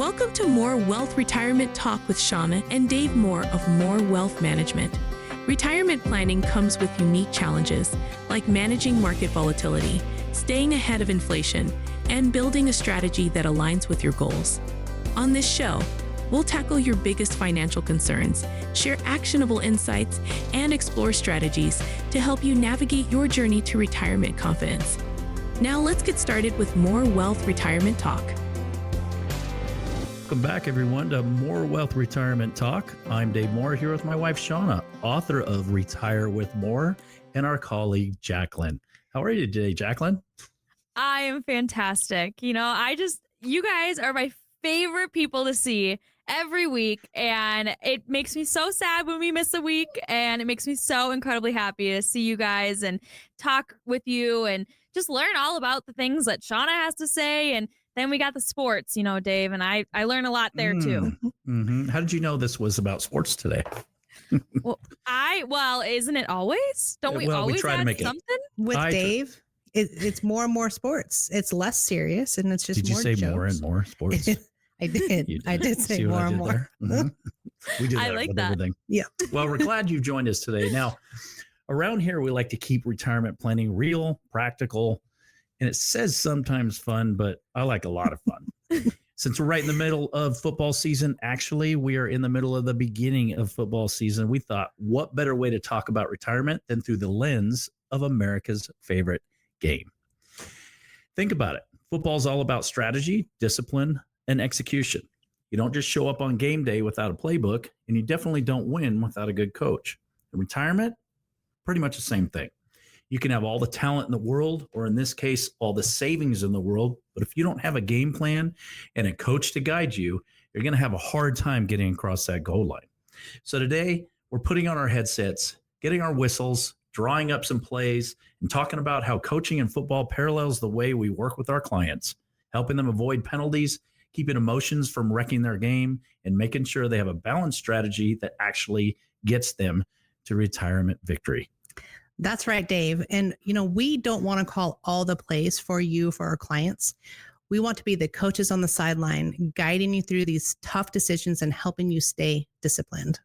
Welcome to More Wealth Retirement Talk with Shawna and Dave Moore of More Wealth Management. Retirement planning comes with unique challenges like managing market volatility, staying ahead of inflation, and building a strategy that aligns with your goals. On this show, we'll tackle your biggest financial concerns, share actionable insights, and explore strategies to help you navigate your journey to retirement confidence. Now let's get started with More Wealth Retirement Talk. Welcome back, everyone, to More Wealth Retirement Talk. I'm Dave Moore here with my wife, Shawna, author of Retire with More, and our colleague, Jaclyn. How are you today, Jaclyn? I am fantastic. You guys are my favorite people to see every week, and it makes me so sad when we miss a week, and it makes me so incredibly happy to see you guys and talk with you and just learn all about the things that Shawna has to say. And then we got the sports, Dave, and I learn a lot there too. Mm-hmm. How did you know this was about sports today? Well, isn't it always? Don't we always try to make something? With Dave, it's more and more sports. It's less serious, and it's just more jokes. Did you say more and more sports? I did. I did say more and more. Mm-hmm. We do that. I like with that. Everything. Yeah. Well, we're glad you joined us today. Now, around here, we like to keep retirement planning real, practical, and it says sometimes fun, but I like a lot of fun. Since we're right in the middle of football season, actually, we are in the middle of the beginning of football season. We thought, what better way to talk about retirement than through the lens of America's favorite game? Think about it. Football is all about strategy, discipline, and execution. You don't just show up on game day without a playbook, and you definitely don't win without a good coach. In retirement, pretty much the same thing. You can have all the talent in the world, or in this case, all the savings in the world. But if you don't have a game plan and a coach to guide you, you're going to have a hard time getting across that goal line. So today, we're putting on our headsets, getting our whistles, drawing up some plays, and talking about how coaching in football parallels the way we work with our clients, helping them avoid penalties, keeping emotions from wrecking their game, and making sure they have a balanced strategy that actually gets them to retirement victory. That's right, Dave. And, we don't want to call all the plays for you, for our clients. We want to be the coaches on the sideline, guiding you through these tough decisions and helping you stay disciplined.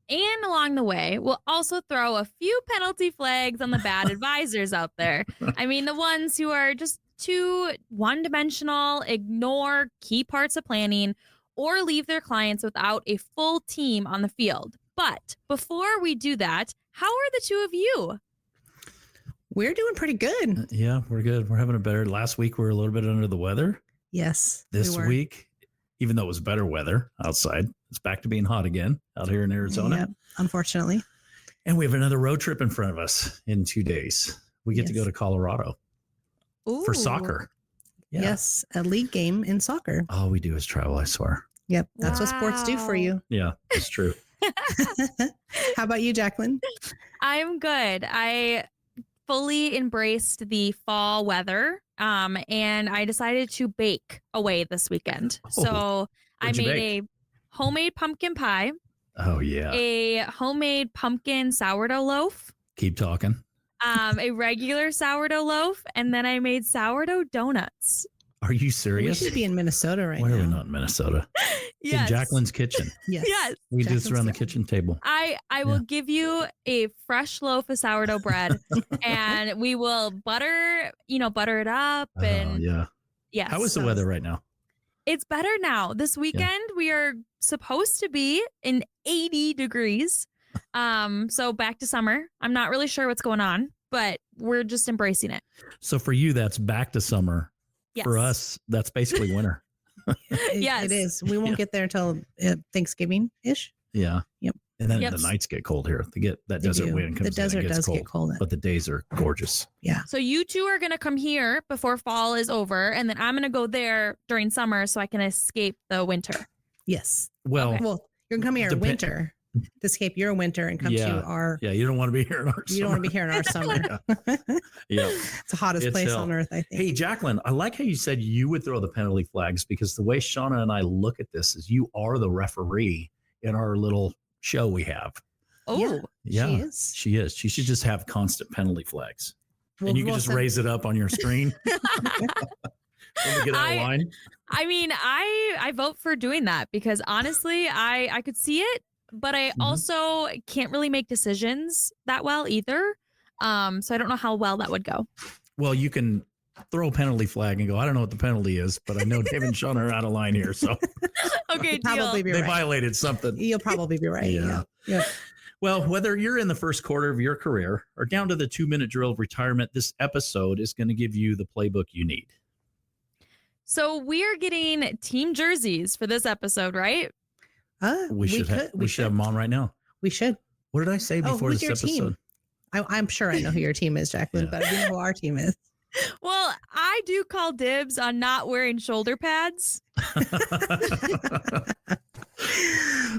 And along the way, we'll also throw a few penalty flags on the bad advisors out there. I mean, the ones who are just too one-dimensional, ignore key parts of planning, or leave their clients without a full team on the field. But before we do that, how are the two of you? We're doing pretty good. Yeah, we're good. We're having a better. Last week, we were a little bit under the weather. Yes. This week, even though it was better weather outside, it's back to being hot again out here in Arizona. Yep, unfortunately. And we have another road trip in front of us in 2 days. We get to go to Colorado for soccer. Yeah. Yes, a league game in soccer. All we do is travel, I swear. Yep, that's what sports do for you. Yeah, it's true. How about you, Jaclyn? I'm good. I fully embraced the fall weather, and I decided to bake away this weekend. So I made a homemade pumpkin pie. Oh, yeah. A homemade pumpkin sourdough loaf. Keep talking. A regular sourdough loaf, and then I made sourdough donuts. Are you serious? We should be in Minnesota right now. Why are we not in Minnesota? Yes. In Jaclyn's kitchen. Yes. We do this around the kitchen table. I will give you a fresh loaf of sourdough bread, and we will butter it up. And yes. How is the weather right now? It's better now. This weekend we are supposed to be in 80 degrees. So back to summer. I'm not really sure what's going on, but we're just embracing it. So for you, that's back to summer. Yes. For us, that's basically winter. Yes, it is. We won't get there until Thanksgiving-ish. Yeah. Yep. And then the nights get cold here. That desert wind comes in. The desert does cold, get cold. but the days are gorgeous. Yeah. So you two are going to come here before fall is over, and then I'm going to go there during summer so I can escape the winter. Yes. Well, you're going to come here in winter to escape your winter and come to our. Yeah, you don't want to be here in our summer. You don't want to be here in our summer. Yeah. It's the hottest place on earth, I think. Hey, Jaclyn, I like how you said you would throw the penalty flags, because the way Shawna and I look at this is you are the referee in our little show we have. Oh, yeah. She is. She should just have constant penalty flags. And you can just raise it up on your screen. When we get out of line. I mean, I vote for doing that because honestly, I could see it, but I also can't really make decisions that well either. So I don't know how well that would go. Well, you can throw a penalty flag and go, I don't know what the penalty is, but I know Dave and Shawna are out of line here. So Okay, Probably deal. be they right. violated something. You'll probably be right. Yeah. Yeah. Well, whether you're in the first quarter of your career or down to the 2-minute drill of retirement, this episode is going to give you the playbook you need. So we're getting team jerseys for this episode, right? We should have them on right now. We should. What did I say before who's this your episode? team? I'm sure I know who your team is, Jaclyn, Yeah. but I don't know who our team is. Well, I do call dibs on not wearing shoulder pads.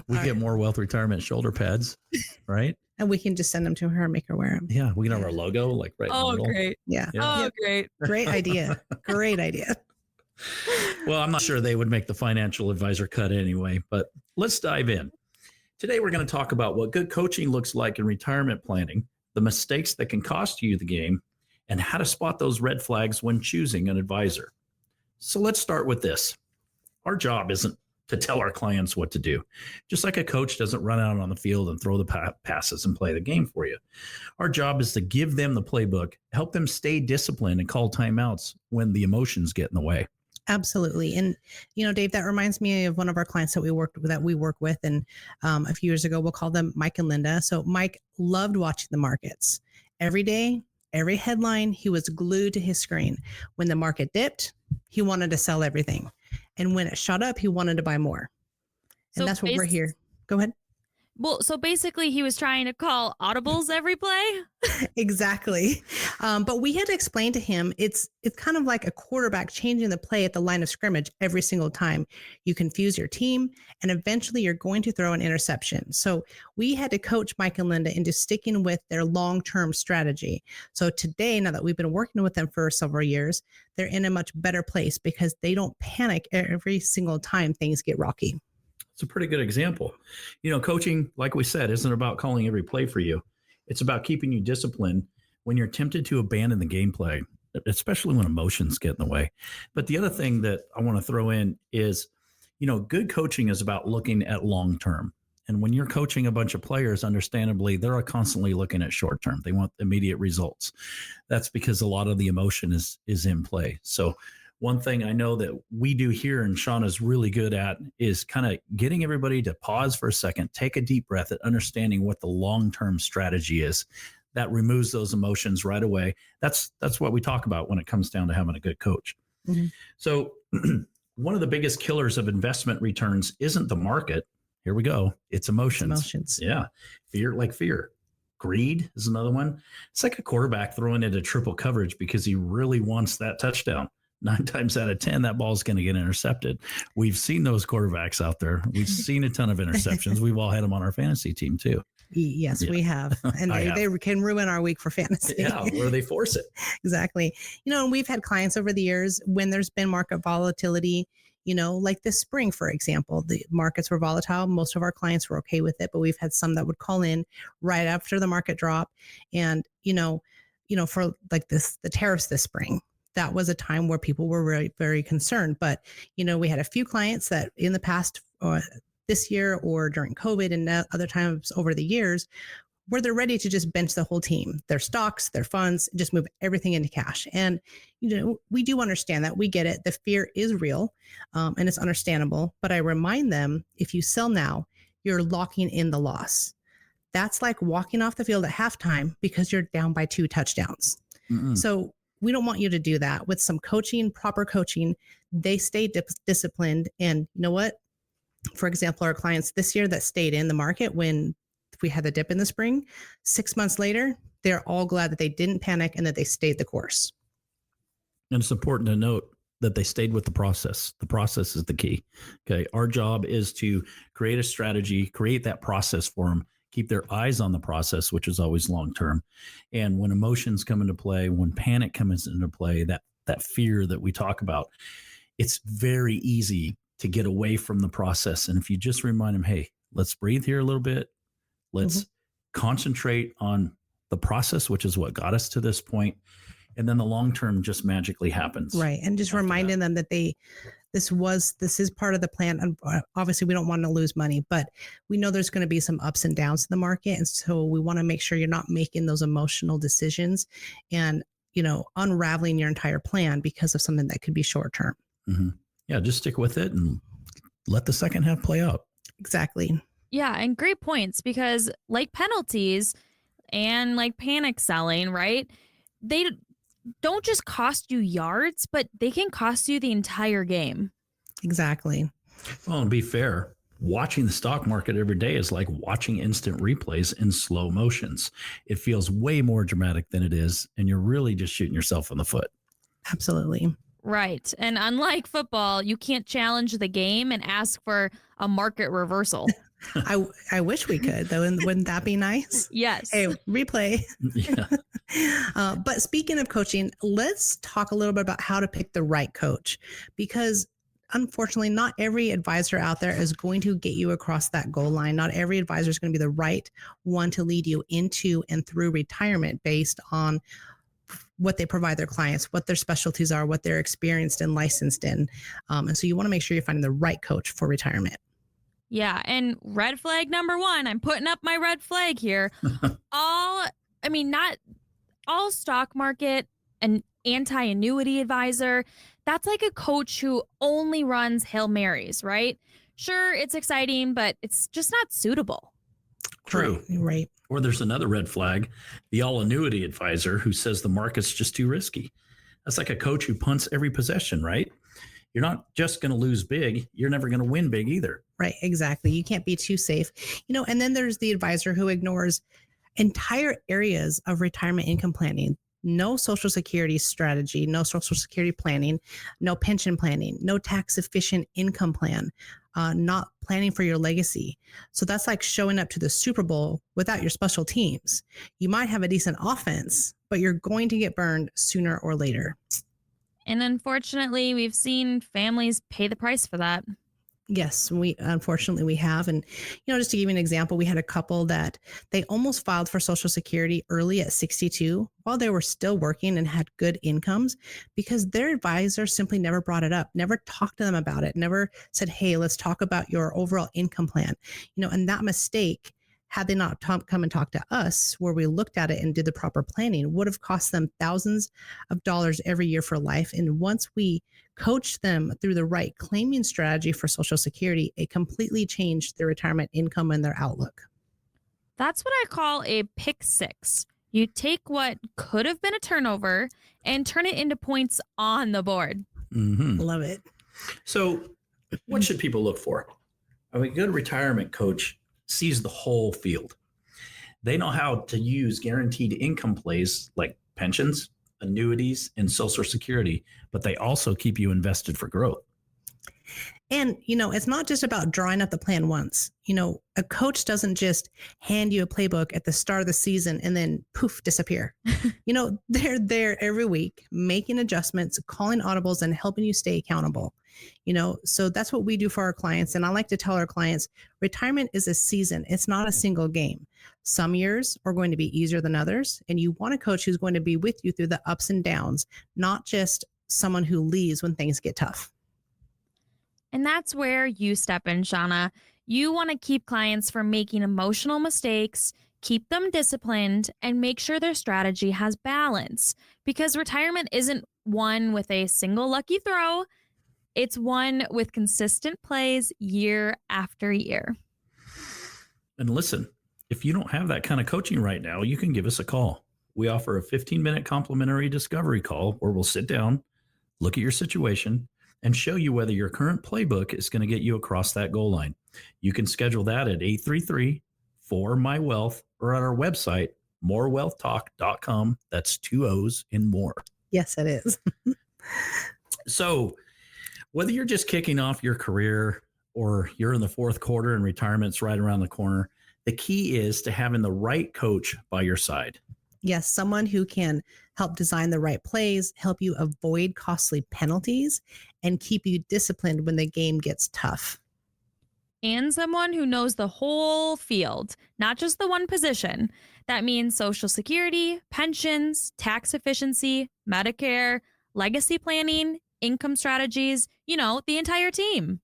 We get more wealth retirement shoulder pads, right? And we can just send them to her and make her wear them. Yeah, we can have our logo like right in the Oh, middle. great. Yeah. Yeah. Oh, great. Great idea. Great idea. Well, I'm not sure they would make the financial advisor cut anyway, but let's dive in. Today, we're going to talk about what good coaching looks like in retirement planning, the mistakes that can cost you the game, and how to spot those red flags when choosing an advisor. So let's start with this. Our job isn't to tell our clients what to do, just like a coach doesn't run out on the field and throw the passes and play the game for you. Our job is to give them the playbook, help them stay disciplined and call timeouts when the emotions get in the way. Absolutely. And, Dave, that reminds me of one of our clients that we work with. And a few years ago, we'll call them Mike and Linda. So Mike loved watching the markets every day, every headline. He was glued to his screen. When the market dipped, he wanted to sell everything. And when it shot up, he wanted to buy more. And So that's what we're here. Go ahead. Well, so basically he was trying to call audibles every play. Exactly. But we had to explain to him, it's kind of like a quarterback changing the play at the line of scrimmage every single time. You confuse your team and eventually you're going to throw an interception. So we had to coach Mike and Linda into sticking with their long-term strategy. So today, now that we've been working with them for several years, they're in a much better place because they don't panic every single time things get rocky. It's a pretty good example. Coaching, like we said, isn't about calling every play for you. It's about keeping you disciplined when you're tempted to abandon the gameplay, especially when emotions get in the way. But the other thing that I want to throw in is, good coaching is about looking at long term. And when you're coaching a bunch of players, understandably, they're constantly looking at short term. They want immediate results. That's because a lot of the emotion is in play. So one thing I know that we do here and Shawna's really good at is kind of getting everybody to pause for a second, take a deep breath at understanding what the long-term strategy is. That removes those emotions right away. That's what we talk about when it comes down to having a good coach. Mm-hmm. So one of the biggest killers of investment returns isn't the market. Here we go. It's emotions. Emotions. Yeah. Fear. Greed is another one. It's like a quarterback throwing into triple coverage because he really wants that touchdown. 9 times out of 10, that ball is going to get intercepted. We've seen those quarterbacks out there. We've seen a ton of interceptions. We've all had them on our fantasy team too. Yes, we have. And they can ruin our week for fantasy. Yeah, where they force it. Exactly. And we've had clients over the years when there's been market volatility, like this spring, for example, the markets were volatile. Most of our clients were okay with it, but we've had some that would call in right after the market drop. And, for like the tariffs this spring, that was a time where people were very, very concerned. But, we had a few clients that in the past this year or during COVID and other times over the years where they're ready to just bench the whole team, their stocks, their funds, just move everything into cash. And, we do understand that. We get it. The fear is real and it's understandable. But I remind them, if you sell now, you're locking in the loss. That's like walking off the field at halftime because you're down by 2 touchdowns. Mm-mm. So we don't want you to do that. With some coaching, proper coaching, they stay disciplined. And you know what? For example, our clients this year that stayed in the market when we had the dip in the spring, 6 months later, they're all glad that they didn't panic and that they stayed the course. And it's important to note that they stayed with the process. The process is the key. Okay. Our job is to create a strategy, create that process for them, keep their eyes on the process, which is always long-term. And when emotions come into play, when panic comes into play, that fear that we talk about, it's very easy to get away from the process. And if you just remind them, hey, let's breathe here a little bit. Let's concentrate on the process, which is what got us to this point. And then the long-term just magically happens. Right. And just reminding them that this is part of the plan. And obviously we don't want to lose money, but we know there's going to be some ups and downs in the market. And so we want to make sure you're not making those emotional decisions and, unraveling your entire plan because of something that could be short term. Mm-hmm. Yeah, just stick with it and let the second half play out. Exactly. Yeah, and great points, because like penalties and like panic selling, right? They don't just cost you yards, but they can cost you the entire game. Exactly. Well, and be fair, watching the stock market every day is like watching instant replays in slow motions. It feels way more dramatic than it is, and you're really just shooting yourself in the foot. Absolutely. Right. And unlike football, you can't challenge the game and ask for a market reversal. I wish we could, though. And wouldn't that be nice? Yes. Hey, replay. Yeah. But speaking of coaching, let's talk a little bit about how to pick the right coach, because unfortunately, not every advisor out there is going to get you across that goal line. Not every advisor is going to be the right one to lead you into and through retirement based on what they provide their clients, what their specialties are, what they're experienced and licensed in. And so you want to make sure you're finding the right coach for retirement. Yeah. And red flag number one, I'm putting up my red flag here. Not all stock market and anti-annuity advisor. That's like a coach who only runs Hail Marys, right? Sure, it's exciting, but it's just not suitable. True. Right. Or there's another red flag, the all annuity advisor who says the market's just too risky. That's like a coach who punts every possession, right? You're not just going to lose big. You're never going to win big either. Right. Exactly. You can't be too safe. And then there's the advisor who ignores entire areas of retirement income planning. No Social Security strategy, no Social Security planning, no pension planning, no tax efficient income plan, not planning for your legacy. So that's like showing up to the Super Bowl without your special teams. You might have a decent offense, but you're going to get burned sooner or later. And unfortunately, we've seen families pay the price for that. Yes, unfortunately we have. And, just to give you an example, we had a couple that they almost filed for Social Security early at 62 while they were still working and had good incomes, because their advisor simply never brought it up, never talked to them about it, never said, hey, let's talk about your overall income plan. And that mistake, had they not come and talk to us where we looked at it and did the proper planning, would have cost them thousands of dollars every year for life. And once we coached them through the right claiming strategy for Social Security, it completely changed their retirement income and their outlook. That's what I call a pick six. You take what could have been a turnover and turn it into points on the board. Mm-hmm. Love it. So what should people look for? A good retirement coach sees the whole field. They know how to use guaranteed income plays like pensions, annuities, and Social Security, but they also keep you invested for growth. And, it's not just about drawing up the plan once. A coach doesn't just hand you a playbook at the start of the season and then poof, disappear. They're there every week, making adjustments, calling audibles, and helping you stay accountable. So that's what we do for our clients. And I like to tell our clients, retirement is a season. It's not a single game. Some years are going to be easier than others. And you want a coach who's going to be with you through the ups and downs, not just someone who leaves when things get tough. And that's where you step in, Shawna. You want to keep clients from making emotional mistakes, keep them disciplined, and make sure their strategy has balance. Because retirement isn't one with a single lucky throw. It's one with consistent plays year after year. And listen, if you don't have that kind of coaching right now, you can give us a call. We offer a 15-minute complimentary discovery call where we'll sit down, look at your situation, and show you whether your current playbook is going to get you across that goal line. You can schedule that at 833-4MY-WEALTH or at our website, morewealthtalk.com. That's 2 O's in more. Yes, it is. So whether you're just kicking off your career or you're in the fourth quarter and retirement's right around the corner, the key is to having the right coach by your side. Yes, someone who can help design the right plays, help you avoid costly penalties, and keep you disciplined when the game gets tough. And someone who knows the whole field, not just the one position. That means Social Security, pensions, tax efficiency, Medicare, legacy planning, income strategies, the entire team.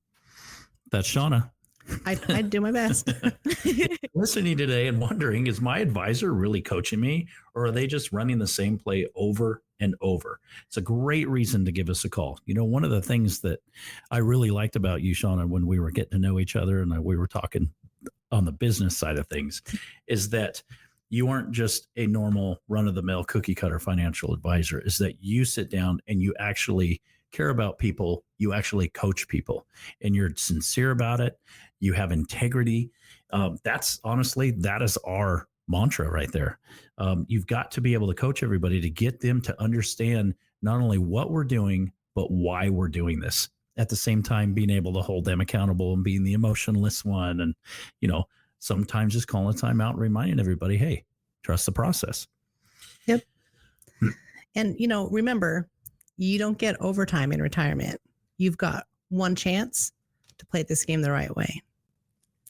That's Shawna. I do my best. Listening today and wondering, is my advisor really coaching me, or are they just running the same play over and over? It's a great reason to give us a call. One of the things that I really liked about you, Shawna, when we were getting to know each other and we were talking on the business side of things, is that you aren't just a normal run-of-the-mill cookie cutter financial advisor, is that you sit down and you actually care about people, you actually coach people, and you're sincere about it. You have integrity. That is our mantra right there. You've got to be able to coach everybody to get them to understand not only what we're doing, but why we're doing this. At the same time, being able to hold them accountable and being the emotionless one. And, sometimes just calling a timeout and reminding everybody, hey, trust the process. Yep. And, remember, you don't get overtime in retirement. You've got one chance to play this game the right way.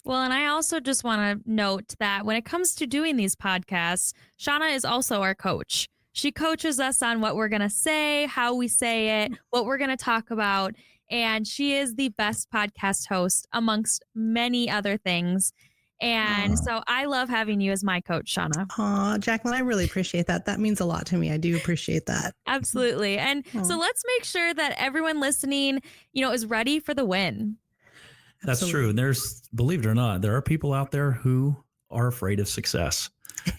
Well, and I also just want to note that when it comes to doing these podcasts, Shawna is also our coach. She coaches us on what we're going to say, how we say it, what we're going to talk about. And she is the best podcast host amongst many other things. And so I love having you as my coach, Shawna. Aw, Jaclyn, I really appreciate that. That means a lot to me. I do appreciate that. Absolutely. And so let's make sure that everyone listening, is ready for the win. That's true. And believe it or not, there are people out there who are afraid of success.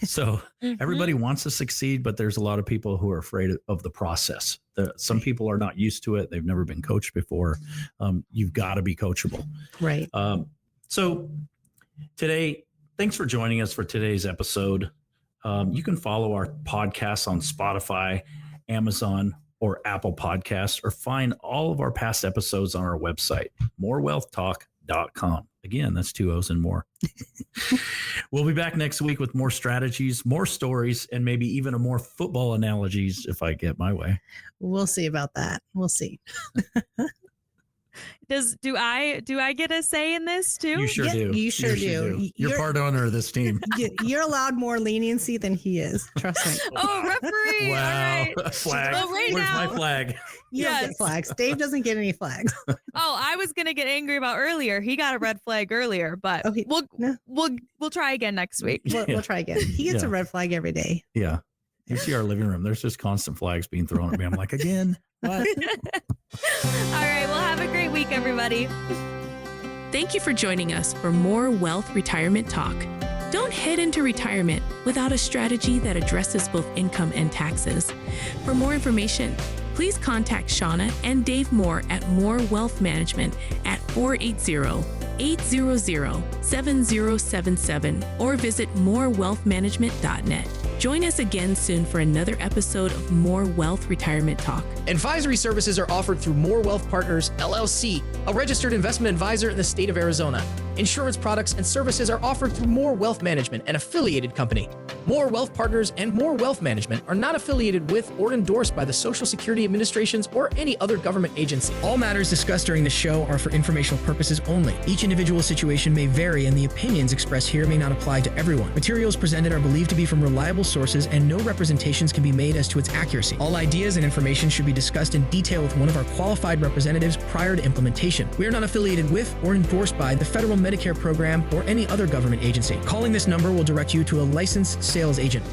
So everybody wants to succeed, but there's a lot of people who are afraid of the process. Some people are not used to it. They've never been coached before. You've got to be coachable. Right. So today, thanks for joining us for today's episode. You can follow our podcast on Spotify, Amazon, or Apple Podcasts, or find all of our past episodes on our website, morewealthtalk.com. Again, that's 2 O's and more. We'll be back next week with more strategies, more stories, and maybe even more football analogies if I get my way. We'll see about that. We'll see. Do I get a say in this too? You sure do. You sure do. You're part owner of this team. You're allowed more leniency than he is. Trust me. Oh, referee. Wow. All right. Flag. Well, right Where's now, my flag? You don't get flags. Dave doesn't get any flags. Oh, I was gonna get angry about earlier. He got a red flag earlier, but Okay. we'll try again next week. We'll try again. He gets a red flag every day. Yeah. You see our living room. There's just constant flags being thrown at me. I'm like, again? What? All right. Well, have a great week, everybody. Thank you for joining us for more Wealth Retirement Talk. Don't head into retirement without a strategy that addresses both income and taxes. For more information, please contact Shawna and Dave Moore at Moore Wealth Management at 480-800-7077 or visit morewealthmanagement.net. Join us again soon for another episode of More Wealth Retirement Talk. Advisory services are offered through More Wealth Partners, LLC, a registered investment advisor in the state of Arizona. Insurance products and services are offered through More Wealth Management, an affiliated company. More Wealth Partners and More Wealth Management are not affiliated with or endorsed by the Social Security Administrations or any other government agency. All matters discussed during the show are for informational purposes only. Each individual situation may vary, and the opinions expressed here may not apply to everyone. Materials presented are believed to be from reliable sources, and no representations can be made as to its accuracy. All ideas and information should be discussed in detail with one of our qualified representatives prior to implementation. We are not affiliated with or endorsed by the Federal Medicare Program or any other government agency. Calling this number will direct you to a licensed sales agent.